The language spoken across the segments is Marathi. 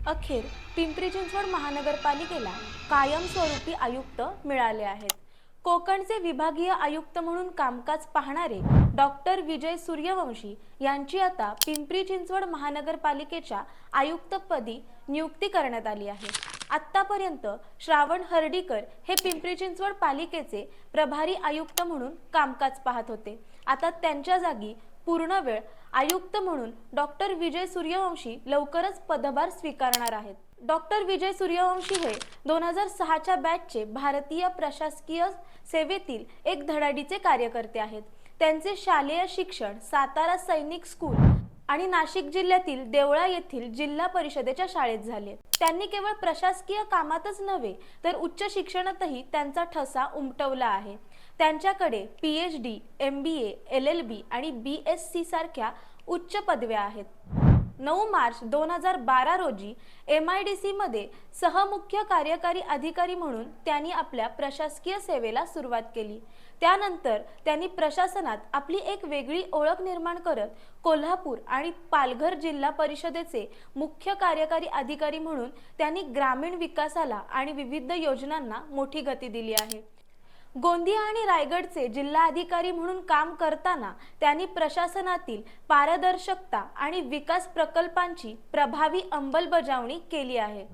अखेर पिंपरी चिंचवड महानगरपालिकेला कायमस्वरूपी आयुक्त मिळाले आहेत। कोकणचे विभागीय आयुक्त म्हणून कामकाज पाहणारे डॉक्टर विजय सूर्यवंशी यांची आता पिंपरी चिंचवड महानगरपालिकेच्या आयुक्तपदी नियुक्ती करण्यात आली आहे। आत्तापर्यंत श्रावण हर्डीकर हे पिंपरी चिंचवड पालिकेचे प्रभारी आयुक्त म्हणून कामकाज पाहत होते। आता त्यांच्या जागी पूर्णवेळ आयुक्त म्हणून डॉक्टर विजय सूर्यवंशी लवकरच पदभार स्वीकारणार आहेत। डॉक्टर विजय सूर्यवंशी हे 2006च्या बॅचचे भारतीय प्रशासकीय सेवेतील एक धडाडीचे कार्यकर्ते आहेत। त्यांचे शालेय शिक्षण सातारा सैनिक स्कूल आणि नाशिक जिल्ह्यातील देवळा येथील जिल्हा परिषदेच्या शाळेत झाले। त्यांनी केवळ प्रशासकीय कामातच नव्हे तर उच्च शिक्षणातही त्यांचा ठसा उमटवला आहे। त्यांच्याकडे PhD, MBA, LLB आणि BSc सारख्या उच्च पदव्या आहेत। 9 मार्च 2012 रोजी MIDC मध्ये सहमुख्य कार्यकारी अधिकारी म्हणून त्यांनी आपल्या प्रशासकीय सेवेला सुरुवात केली। त्यानंतर त्यांनी प्रशासनात आपली एक वेगळी ओळख निर्माण करत कोल्हापूर आणि पालघर जिल्हा परिषदेचे मुख्य कार्यकारी अधिकारी म्हणून त्यांनी ग्रामीण विकासाला आणि विविध योजनांना मोठी गती दिली आहे। गोंदिया आणि रायगडचे जिल्हाधिकारी म्हणून काम करताना त्यांनी प्रशासनातील पारदर्शकता आणि विकास प्रकल्पांची प्रभावी अंमलबजावणी केली आहे।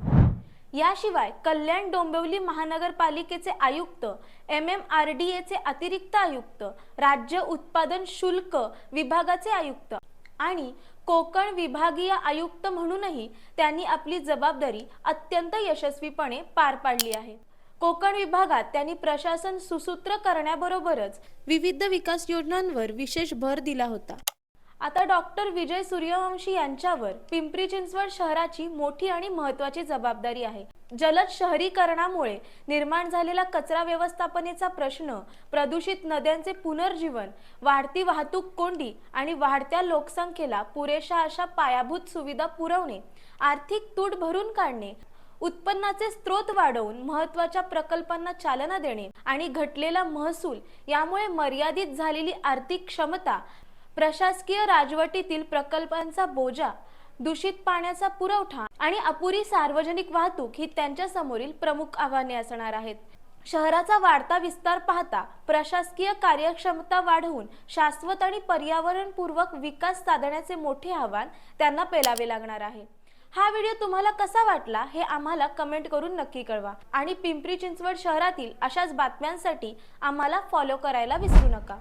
याशिवाय कल्याण डोंबिवली महानगरपालिकेचे आयुक्त, MMRDAचे अतिरिक्त आयुक्त, राज्य उत्पादन शुल्क विभागाचे आयुक्त आणि कोकण विभागीय आयुक्त म्हणूनही त्यांनी आपली जबाबदारी अत्यंत यशस्वीपणे पार पाडली आहे। कोकण विभागात त्यांनी प्रशासन सुसूत्र करण्याबरोबरच विविध विकास योजनांवर विशेष भर दिला होता। आता डॉक्टर विजय सूर्यवंशी यांच्यावर पिंपरी चिंचवड शहराची मोठी आणि महत्त्वाची जबाबदारी आहे। जलद शहरीकरणामुळे निर्माण झालेला कचरा व्यवस्थापनेचा प्रश्न, प्रदूषित नद्यांचे पुनर्जीवन, वाढती वाहतूक कोंडी आणि वाढत्या लोकसंख्येला पुरेशा अशा पायाभूत सुविधा पुरवणे, आर्थिक तूट भरून काढणे, उत्पन्नाचे स्रोत वाढवून महत्त्वाच्या प्रकल्पांना चालना देणे आणि घटलेला महसूल यामुळे मर्यादित झालेली आर्थिक क्षमता, प्रशासकीय राजवटीतील प्रकल्पांचा बोजा, दूषित पाण्याचा पुरवठा आणि अपुरी सार्वजनिक वाहतूक ही त्यांच्या समोरील प्रमुख आव्हाने असणार आहेत। शहराचा वाढता विस्तार पाहता प्रशासकीय कार्यक्षमता वाढवून शाश्वत आणि पर्यावरणपूर्वक विकास साधण्याचे मोठे आव्हान त्यांना पेलावे लागणार आहे। हा व्हिडिओ तुम्हाला कसा वाटला हे आम्हाला कमेंट करून नक्की कळवा आणि पिंपरी चिंचवड शहरातील अशाच बातम्यांसाठी आम्हाला फॉलो करायला विसरू नका।